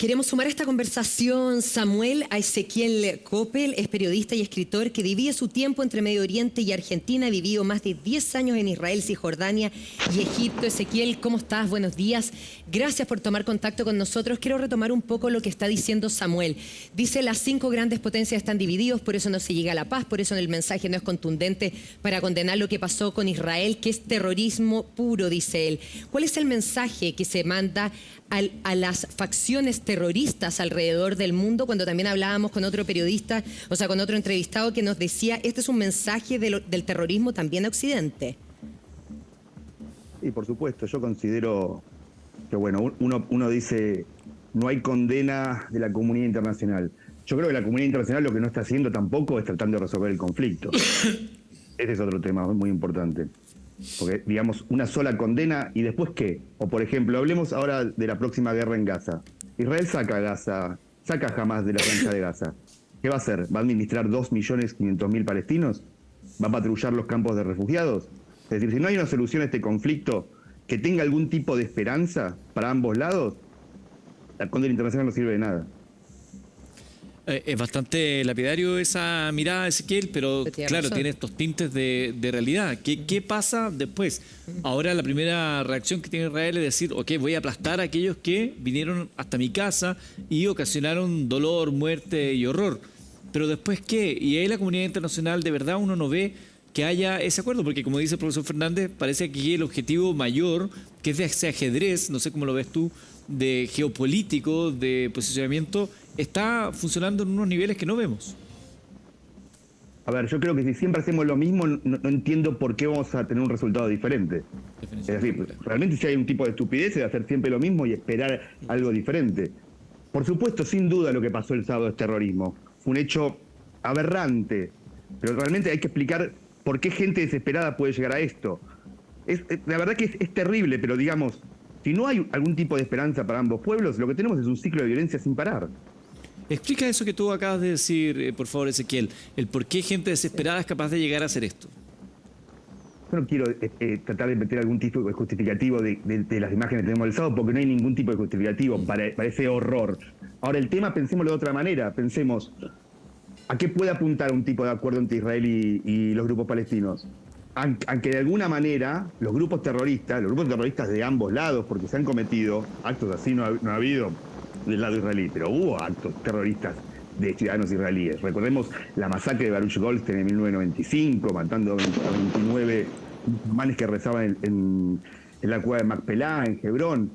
Queremos sumar a esta conversación Samuel a Ezequiel Coppel, es periodista y escritor que divide su tiempo entre Medio Oriente y Argentina. Ha vivido más de 10 años en Israel, Cisjordania y Egipto. Ezequiel, ¿cómo estás? Buenos días. Gracias por tomar contacto con nosotros. Quiero retomar un poco lo que está diciendo Samuel. Dice, las 5 grandes potencias están divididos, por eso no se llega a la paz, por eso el mensaje no es contundente para condenar lo que pasó con Israel, que es terrorismo puro, dice él. ¿Cuál es el mensaje que se manda a las facciones terroristas alrededor del mundo, cuando también hablábamos con otro periodista, o sea, con otro entrevistado que nos decía, este es un mensaje del terrorismo también a Occidente? Y por supuesto, yo considero que, bueno, uno dice, no hay condena de la comunidad internacional. Yo creo que la comunidad internacional lo que no está haciendo tampoco es tratando de resolver el conflicto. Ese es otro tema muy importante. Porque, digamos, una sola condena y después ¿qué? O, por ejemplo, hablemos ahora de la próxima guerra en Gaza. Israel saca a Hamás de la franja de Gaza. ¿Qué va a hacer? ¿Va a administrar 2.500.000 palestinos? ¿Va a patrullar los campos de refugiados? Es decir, si no hay una solución a este conflicto que tenga algún tipo de esperanza para ambos lados, la condena internacional no sirve de nada. Es bastante lapidario esa mirada, Ezequiel, pero claro, tiene estos tintes de realidad. ¿Qué pasa después? Ahora la primera reacción que tiene Israel es decir, ok, voy a aplastar a aquellos que vinieron hasta mi casa y ocasionaron dolor, muerte y horror. Pero después, ¿qué? Y ahí la comunidad internacional, de verdad, uno no ve que haya ese acuerdo, porque como dice el profesor Fernández, parece que aquí el objetivo mayor, que es de ese ajedrez, no sé cómo lo ves tú, de geopolítico, de posicionamiento, está funcionando en unos niveles que no vemos. A ver, yo creo que si siempre hacemos lo mismo, no entiendo por qué vamos a tener un resultado diferente. Es decir, realmente si hay un tipo de estupidez de hacer siempre lo mismo y esperar algo diferente. Por supuesto, sin duda lo que pasó el sábado es terrorismo. Fue un hecho aberrante, pero realmente hay que explicar por qué gente desesperada puede llegar a esto. La verdad que es terrible, pero digamos, si no hay algún tipo de esperanza para ambos pueblos, lo que tenemos es un ciclo de violencia sin parar. Explica eso que tú acabas de decir, por favor, Ezequiel. El por qué gente desesperada es capaz de llegar a hacer esto. Yo no quiero tratar de meter algún tipo de justificativo de las imágenes que tenemos del sábado, porque no hay ningún tipo de justificativo para ese horror. Ahora, el tema pensémoslo de otra manera. Pensemos, ¿a qué puede apuntar un tipo de acuerdo entre Israel y los grupos palestinos? Aunque de alguna manera los grupos terroristas de ambos lados, porque se han cometido actos así, no ha habido del lado israelí, pero hubo actos terroristas de ciudadanos israelíes. Recordemos la masacre de Baruch Goldstein en 1995, matando a 29 musulmanes que rezaban en la cueva de Macpelá, en Hebrón.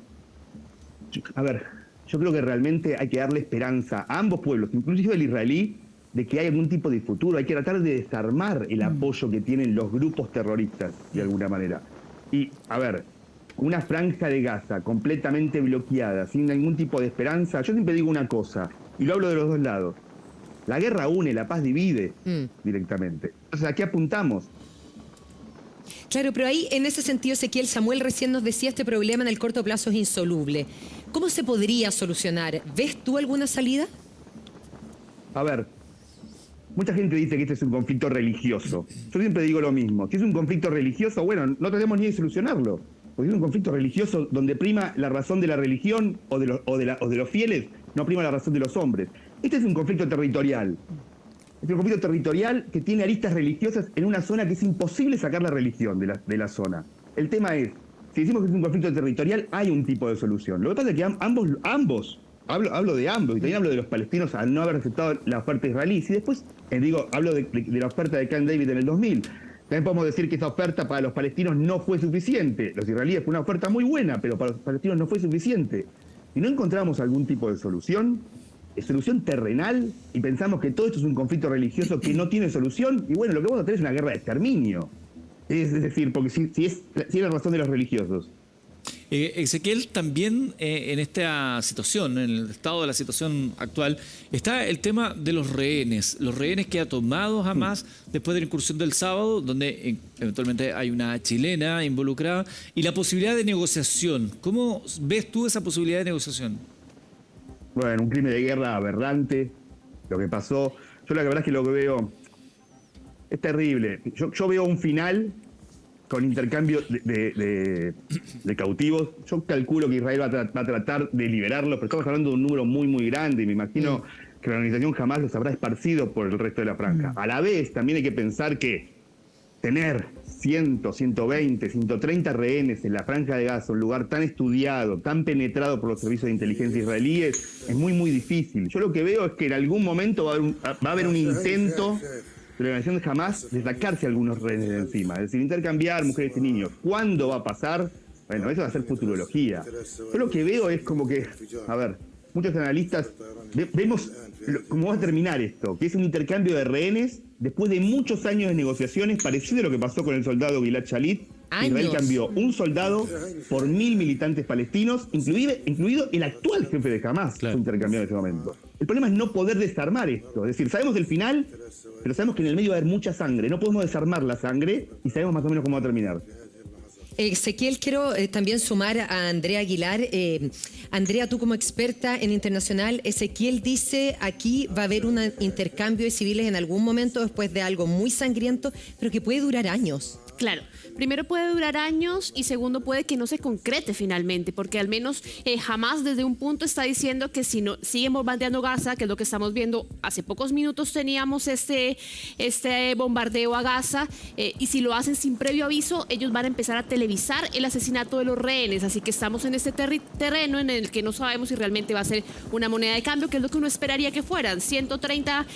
A ver, yo creo que realmente hay que darle esperanza a ambos pueblos, inclusive el israelí, de que hay algún tipo de futuro. Hay que tratar de desarmar el apoyo que tienen los grupos terroristas, de alguna manera. Y, a ver, una franja de Gaza completamente bloqueada, sin ningún tipo de esperanza. Yo siempre digo una cosa, y lo hablo de los dos lados. La guerra une, la paz divide directamente. Entonces, ¿a qué apuntamos? Claro, pero ahí, en ese sentido, Ezequiel, Samuel recién nos decía, este problema en el corto plazo es insoluble. ¿Cómo se podría solucionar? ¿Ves tú alguna salida? A ver, mucha gente dice que este es un conflicto religioso. Yo siempre digo lo mismo. Si es un conflicto religioso, bueno, no tratemos ni de solucionarlo. Porque es un conflicto religioso donde prima la razón de la religión o de los fieles, no prima la razón de los hombres. Este es un conflicto territorial. Es un conflicto territorial que tiene aristas religiosas en una zona que es imposible sacar la religión de la zona. El tema es, si decimos que es un conflicto territorial, hay un tipo de solución. Lo que pasa es que ambos, hablo de ambos, y también hablo de los palestinos al no haber aceptado la oferta israelí. Y después, hablo de la oferta de Camp David en el 2000. También podemos decir que esa oferta para los palestinos no fue suficiente. Los israelíes fue una oferta muy buena, pero para los palestinos no fue suficiente. Si no encontramos algún tipo de solución terrenal, y pensamos que todo esto es un conflicto religioso que no tiene solución, y bueno, lo que vamos a tener es una guerra de exterminio. Es decir, porque si es la razón de los religiosos. Ezequiel, también en esta situación, en el estado de la situación actual, está el tema de los rehenes que ha tomado Hamás después de la incursión del sábado, donde eventualmente hay una chilena involucrada, y la posibilidad de negociación. ¿Cómo ves tú esa posibilidad de negociación? Bueno, un crimen de guerra aberrante, lo que pasó. Yo la verdad es que lo que veo es terrible. Yo veo un final con intercambio de cautivos. Yo calculo que Israel va a tratar de liberarlos, pero estamos hablando de un número muy, muy grande y me imagino que la organización jamás los habrá esparcido por el resto de la franja. A la vez, también hay que pensar que tener 100, 120, 130 rehenes en la franja de Gaza, un lugar tan estudiado, tan penetrado por los servicios de inteligencia israelíes, es muy, muy difícil. Yo lo que veo es que en algún momento va a haber un intento de la organización de Hamás de sacarse algunos rehenes de encima, es decir, intercambiar mujeres y niños. ¿Cuándo va a pasar? Bueno, eso va a ser futurología. Yo lo que veo es como que, a ver, muchos analistas vemos cómo va a terminar esto, que es un intercambio de rehenes después de muchos años de negociaciones, parecido a lo que pasó con el soldado Gilad Shalit. Israel cambió un soldado por 1000 militantes palestinos, incluido el actual jefe de Hamás, fue intercambiado en ese momento. El problema es no poder desarmar esto, es decir, sabemos el final, pero sabemos que en el medio va a haber mucha sangre, no podemos desarmar la sangre y sabemos más o menos cómo va a terminar. Ezequiel, quiero también sumar a Andrea Aguilar. Andrea, tú como experta en internacional, Ezequiel dice aquí va a haber un intercambio de civiles en algún momento después de algo muy sangriento, pero que puede durar años. Claro, primero puede durar años y segundo puede que no se concrete finalmente, porque al menos Hamás desde un punto está diciendo que si no siguen bombardeando Gaza, que es lo que estamos viendo, hace pocos minutos teníamos este bombardeo a Gaza y si lo hacen sin previo aviso, ellos van a empezar a televisar el asesinato de los rehenes, así que estamos en este terreno en el que no sabemos si realmente va a ser una moneda de cambio, que es lo que uno esperaría que fueran, 130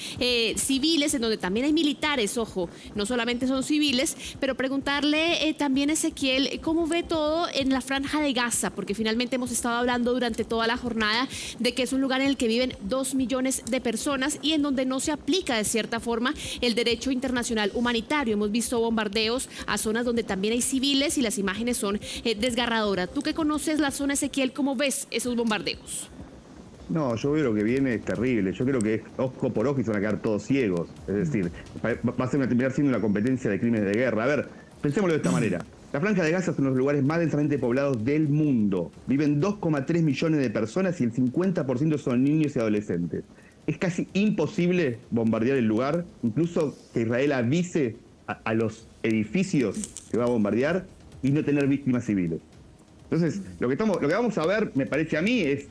civiles, en donde también hay militares, ojo, no solamente son civiles, pero preguntarle también a Ezequiel cómo ve todo en la franja de Gaza, porque finalmente hemos estado hablando durante toda la jornada de que es un lugar en el que viven 2 millones de personas y en donde no se aplica de cierta forma el derecho internacional humanitario. Hemos visto bombardeos a zonas donde también hay civiles y las imágenes son desgarradoras. Tú que conoces la zona, Ezequiel, ¿cómo ves esos bombardeos? No, yo veo lo que viene es terrible. Yo creo que es ojo por ojo y se van a quedar todos ciegos. Es decir, va a terminar siendo una competencia de crímenes de guerra. A ver, pensémoslo de esta manera. La Franja de Gaza es uno de los lugares más densamente poblados del mundo. Viven 2,3 millones de personas y el 50% son niños y adolescentes. Es casi imposible bombardear el lugar, incluso que Israel avise a los edificios que va a bombardear y no tener víctimas civiles. Entonces, lo que vamos a ver, me parece a mí, es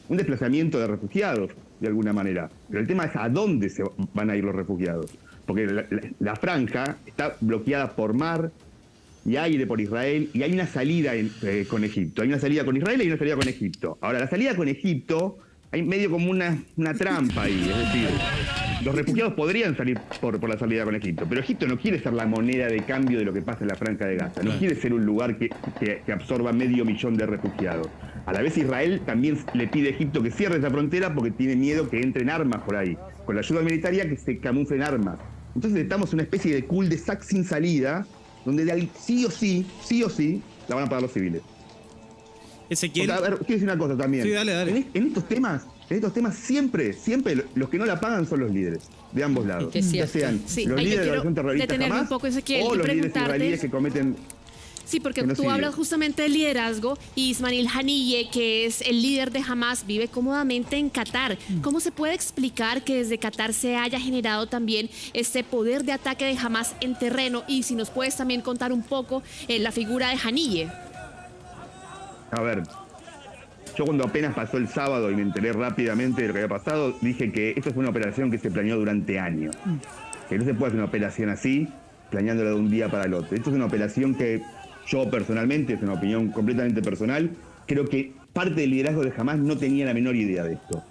un desplazamiento de refugiados, de alguna manera. Pero el tema es a dónde se van a ir los refugiados. Porque la franja está bloqueada por mar y aire por Israel, y hay una salida con Egipto. Hay una salida con Israel y hay una salida con Egipto. Ahora, la salida con Egipto, hay medio como una trampa ahí. Es decir, los refugiados podrían salir por la salida con Egipto, pero Egipto no quiere ser la moneda de cambio de lo que pasa en la Franja de Gaza. No quiere ser un lugar que absorba 500.000 de refugiados. A la vez Israel también le pide a Egipto que cierre esa frontera porque tiene miedo que entren armas por ahí. Con la ayuda militar que se camuflen armas. Entonces estamos en una especie de cul-de-sac sin salida, donde sí o sí, la van a pagar los civiles. Ezequiel. Porque, a ver, quiero decir una cosa también. Sí, dale. En estos temas siempre los que no la pagan son los líderes, de ambos lados. Ya sean los líderes de la organización terrorista Hamás o los líderes israelíes que cometen... Sí, porque tú hablas justamente del liderazgo y Ismail Haniyeh, que es el líder de Hamás, vive cómodamente en Qatar. ¿Cómo se puede explicar que desde Qatar se haya generado también este poder de ataque de Hamás en terreno? Y si nos puedes también contar un poco la figura de Haniyeh. A ver, yo cuando apenas pasó el sábado y me enteré rápidamente de lo que había pasado, dije que esto fue una operación que se planeó durante años. Que no se puede hacer una operación así, planeándola de un día para el otro. Esto es una operación que yo personalmente, es una opinión completamente personal, creo que parte del liderazgo de Hamás no tenía la menor idea de esto.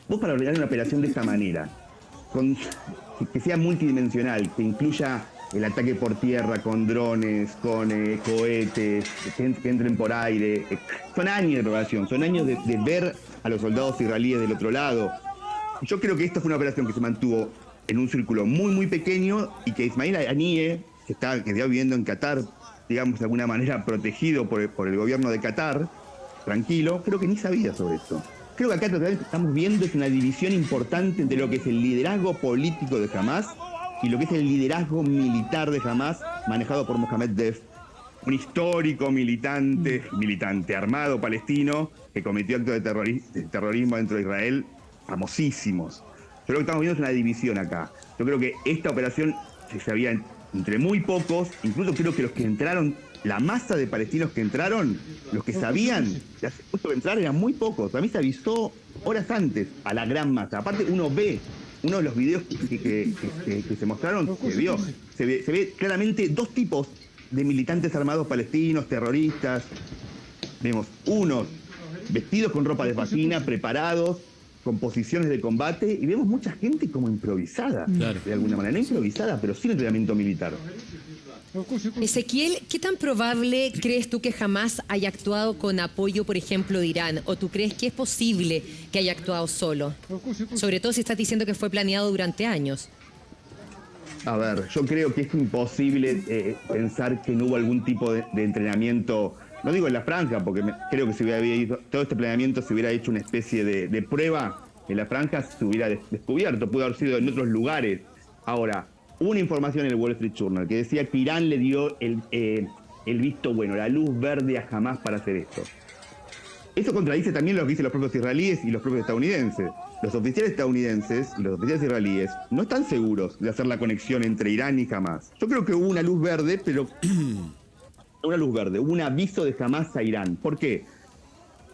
Vos para ordenar una operación de esta manera, que sea multidimensional, que incluya el ataque por tierra con drones, con cohetes, que entren por aire, son años de preparación, son años de ver a los soldados israelíes del otro lado. Yo creo que esta fue una operación que se mantuvo en un círculo muy, muy pequeño y que Ismail Haniyeh, que está viviendo en Qatar, digamos, de alguna manera protegido por el gobierno de Qatar, tranquilo, creo que ni sabía sobre esto. Creo que acá lo que estamos viendo es una división importante entre lo que es el liderazgo político de Hamás y lo que es el liderazgo militar de Hamás, manejado por Mohamed Deif, un histórico militante armado palestino que cometió actos de terrorismo dentro de Israel famosísimos. Yo creo que estamos viendo es una división acá. Yo creo que esta operación se había entre muy pocos, incluso creo que los que entraron, la masa de palestinos que entraron, los que sabían que hace mucho que entrar eran muy pocos. A mí se avisó horas antes a la gran masa. Aparte uno ve, uno de los videos que se mostraron, se ve claramente dos tipos de militantes armados palestinos, terroristas. Vemos unos vestidos con ropa de vagina, preparados, con posiciones de combate, y vemos mucha gente como improvisada, claro, de alguna manera, no improvisada, pero sin entrenamiento militar. Ezequiel, ¿qué tan probable crees tú que Hamás haya actuado con apoyo, por ejemplo, de Irán? ¿O tú crees que es posible que haya actuado solo? Sobre todo si estás diciendo que fue planeado durante años. A ver, yo creo que es imposible pensar que no hubo algún tipo de entrenamiento. No digo en la franja, porque creo que si hubiera ido, todo este planeamiento se hubiera hecho una especie de prueba en la franja, se hubiera descubierto, pudo haber sido en otros lugares. Ahora, hubo una información en el Wall Street Journal que decía que Irán le dio el visto bueno, la luz verde a Hamás para hacer esto. Eso contradice también lo que dicen los propios israelíes y los propios estadounidenses. Los oficiales estadounidenses y los oficiales israelíes no están seguros de hacer la conexión entre Irán y Hamás. Yo creo que hubo una luz verde, pero... una luz verde, un aviso de Hamás a Irán. ¿Por qué?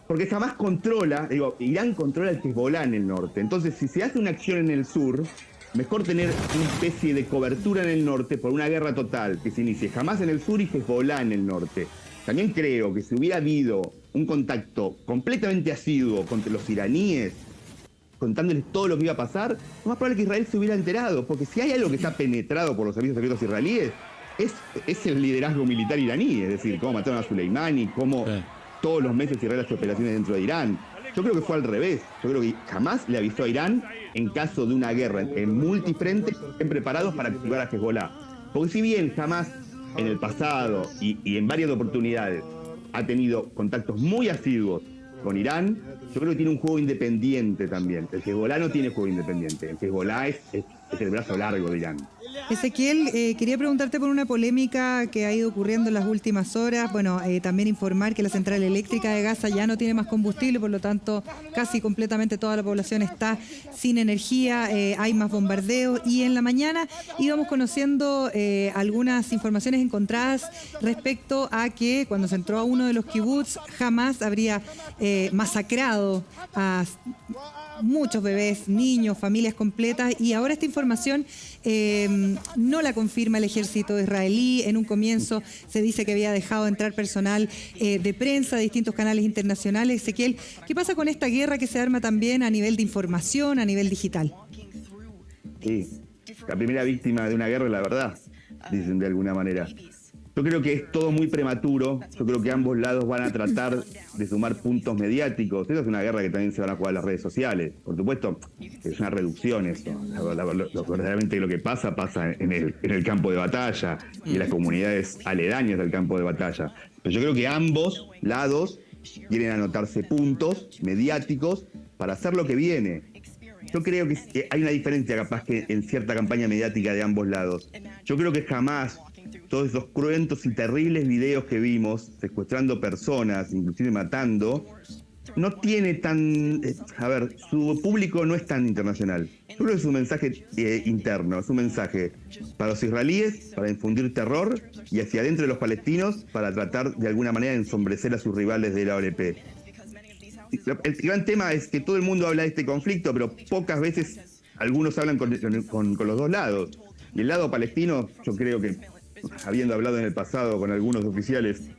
Porque Hamás controla, Irán controla el Hezbollah en el norte. Entonces, si se hace una acción en el sur, mejor tener una especie de cobertura en el norte por una guerra total, que se inicie Hamás en el sur y Hezbollah en el norte. También creo que si hubiera habido un contacto completamente asiduo contra los iraníes, contándoles todo lo que iba a pasar, lo más probable es que Israel se hubiera enterado, porque si hay algo que está penetrado por los servicios secretos israelíes, es el liderazgo militar iraní, es decir, cómo mataron a Soleimani, cómo todos los meses Israel hace operaciones dentro de Irán. Yo creo que fue al revés. Yo creo que jamás le avisó a Irán en caso de una guerra en multifrente, estén preparados para activar a Hezbollah. Porque si bien jamás en el pasado y en varias oportunidades ha tenido contactos muy asiduos con Irán, yo creo que tiene un juego independiente también. El Hezbollah no tiene juego independiente. El Hezbollah es el brazo largo de Irán. Ezequiel, quería preguntarte por una polémica que ha ido ocurriendo en las últimas horas. Bueno, también informar que la central eléctrica de Gaza ya no tiene más combustible, por lo tanto casi completamente toda la población está sin energía, hay más bombardeos, y en la mañana íbamos conociendo algunas informaciones encontradas respecto a que cuando se entró a uno de los kibbutz, Hamás habría masacrado a muchos bebés, niños, familias completas, y ahora esta información no la confirma el ejército israelí. En un comienzo se dice que había dejado entrar personal de prensa de distintos canales internacionales. Ezequiel, ¿qué pasa con esta guerra que se arma también a nivel de información, a nivel digital? Sí, la primera víctima de una guerra es la verdad, dicen de alguna manera. Yo creo que es todo muy prematuro. Yo creo que ambos lados van a tratar de sumar puntos mediáticos. Esa es una guerra que también se van a jugar las redes sociales. Por supuesto, es una reducción eso. Verdaderamente lo que pasa en el campo de batalla y en las comunidades aledañas del campo de batalla. Pero yo creo que ambos lados quieren anotarse puntos mediáticos para hacer lo que viene. Yo creo que hay una diferencia capaz que en cierta campaña mediática de ambos lados. Yo creo que jamás todos esos cruentos y terribles videos que vimos, secuestrando personas, inclusive matando, no tiene tan... A ver, su público no es tan internacional. Yo creo que es un mensaje interno, es un mensaje para los israelíes, para infundir terror, y hacia adentro de los palestinos, para tratar de alguna manera de ensombrecer a sus rivales de la OLP. El gran tema es que todo el mundo habla de este conflicto, pero pocas veces algunos hablan con los dos lados. Y el lado palestino, yo creo que, habiendo hablado en el pasado con algunos oficiales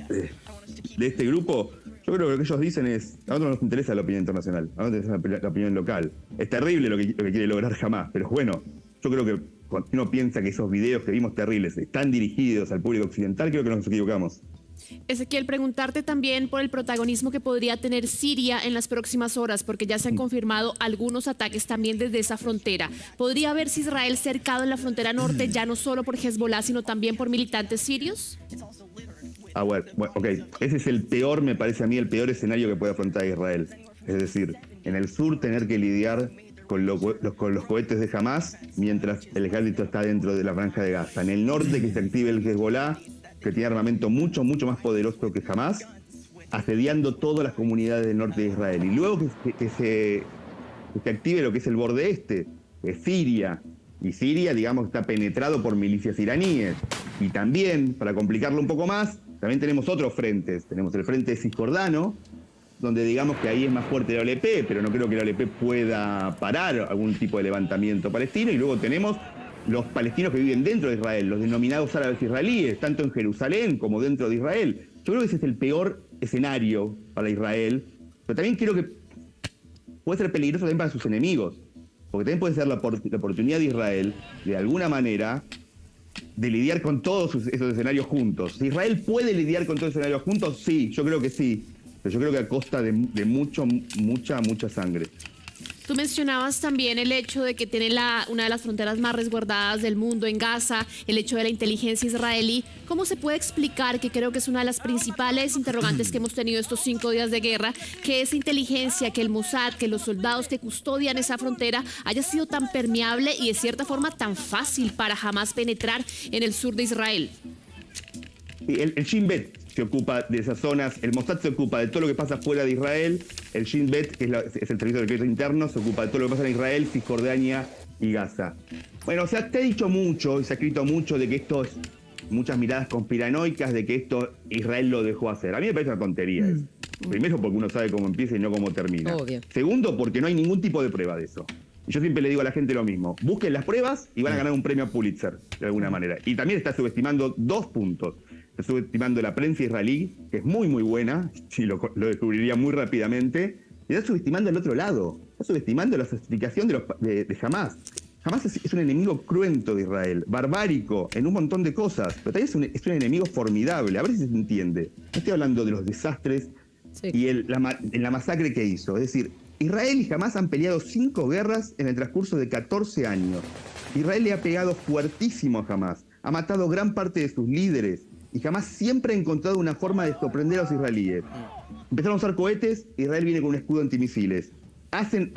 de este grupo, yo creo que lo que ellos dicen es: a nosotros no nos interesa la opinión internacional, a nosotros nos interesa la opinión local. Es terrible lo que quiere lograr Hamás, pero bueno, yo creo que cuando uno piensa que esos videos que vimos terribles están dirigidos al público occidental, creo que nos equivocamos. Ezequiel, preguntarte también por el protagonismo que podría tener Siria en las próximas horas, porque ya se han confirmado algunos ataques también desde esa frontera. ¿Podría haberse Israel cercado en la frontera norte, ya no solo por Hezbollah, sino también por militantes sirios? Bueno, ok. Ese es el peor, me parece a mí, el peor escenario que puede afrontar Israel. Es decir, en el sur tener que lidiar con los cohetes de Hamás, mientras el ejército está dentro de la franja de Gaza. En el norte que se active el Hezbollah, que tiene armamento mucho más poderoso que Hamás, asediando todas las comunidades del norte de Israel. Y luego que se active lo que es el borde este, Siria, Y Siria, digamos, está penetrado por milicias iraníes. Y también, para complicarlo un poco más, también tenemos otros frentes. Tenemos el frente cisjordano, donde digamos que ahí es más fuerte la OLP, pero no creo que la OLP pueda parar algún tipo de levantamiento palestino. Y luego tenemos los palestinos que viven dentro de Israel, los denominados árabes israelíes, tanto en Jerusalén como dentro de Israel. Yo creo que ese es el peor escenario para Israel, pero también creo que puede ser peligroso también para sus enemigos, porque también puede ser la oportunidad de Israel, de alguna manera, de lidiar con todos esos escenarios juntos. ¿Si Israel puede lidiar con todos esos escenarios juntos? Sí, yo creo que sí, pero yo creo que a costa de mucha sangre. Tú mencionabas también el hecho de que tiene una de las fronteras más resguardadas del mundo en Gaza, el hecho de la inteligencia israelí. ¿Cómo se puede explicar, que creo que es una de las principales interrogantes que hemos tenido estos 5 días de guerra, que esa inteligencia, que el Mossad, que los soldados que custodian esa frontera haya sido tan permeable y de cierta forma tan fácil para Hamás penetrar en el sur de Israel? El Shin Bet se ocupa de esas zonas, el Mossad se ocupa de todo lo que pasa fuera de Israel, el Shin Bet, que es el servicio de secreto interno, se ocupa de todo lo que pasa en Israel, Cisjordania y Gaza. Bueno, o sea, te he dicho mucho, y se ha escrito mucho de que esto es muchas miradas conspiranoicas, de que esto Israel lo dejó hacer. A mí me parece una tontería eso. Primero, porque uno sabe cómo empieza y no cómo termina. Obvio. Segundo, porque no hay ningún tipo de prueba de eso. Y yo siempre le digo a la gente lo mismo: busquen las pruebas y van a ganar un premio Pulitzer, de alguna manera. Y también está subestimando 2 puntos. Está subestimando la prensa israelí, que es muy buena, sí, lo descubriría muy rápidamente, y está subestimando el otro lado. Está subestimando la justificación de Hamás. Hamás es un enemigo cruento de Israel, barbárico en un montón de cosas, pero también es un enemigo formidable. A ver si se entiende. No estoy hablando de los desastres y la masacre que hizo. Es decir, Israel y Hamás han peleado 5 guerras en el transcurso de 14 años. Israel le ha pegado fuertísimo a Hamás, ha matado gran parte de sus líderes, y Hamás siempre ha encontrado una forma de sorprender a los israelíes. Empezaron a usar cohetes, Israel viene con un escudo antimisiles. Hacen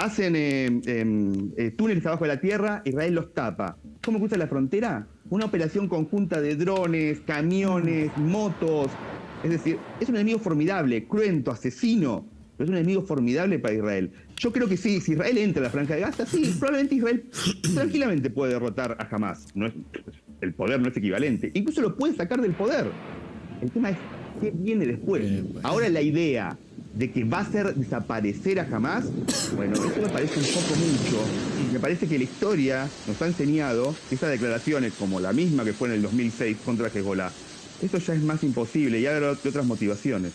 túneles abajo de la tierra, Israel los tapa. ¿Cómo cruza la frontera? Una operación conjunta de drones, camiones, motos. Es decir, es un enemigo formidable, cruento, asesino, pero es un enemigo formidable para Israel. Yo creo que sí, si Israel entra a la Franja de Gaza, sí, probablemente Israel tranquilamente puede derrotar a Hamás. El poder no es equivalente. Incluso lo puede sacar del poder. El tema es qué viene después. Ahora la idea de que va a hacer desaparecer a Hamás, bueno, eso me parece un poco mucho. Me parece que la historia nos ha enseñado que esas declaraciones, como la misma que fue en el 2006 contra Hezbollah, esto ya es más imposible y hay otras motivaciones.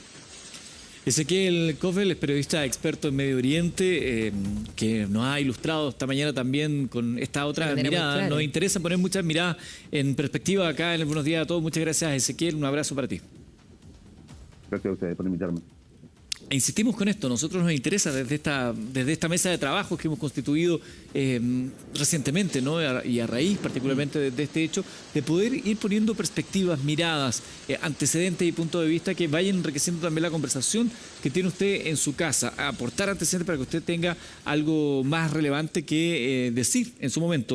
Ezequiel Kofel es periodista experto en Medio Oriente, que nos ha ilustrado esta mañana también con esta otra mirada. Nos interesa poner muchas miradas en perspectiva acá en el Buenos Días a Todos. Muchas gracias, Ezequiel. Un abrazo para ti. Gracias a ustedes por invitarme. Insistimos con esto, nosotros nos interesa desde esta mesa de trabajo que hemos constituido recientemente, ¿no? Y a raíz particularmente de este hecho, de poder ir poniendo perspectivas, miradas, antecedentes y puntos de vista que vayan enriqueciendo también la conversación que tiene usted en su casa, aportar antecedentes para que usted tenga algo más relevante que decir en su momento.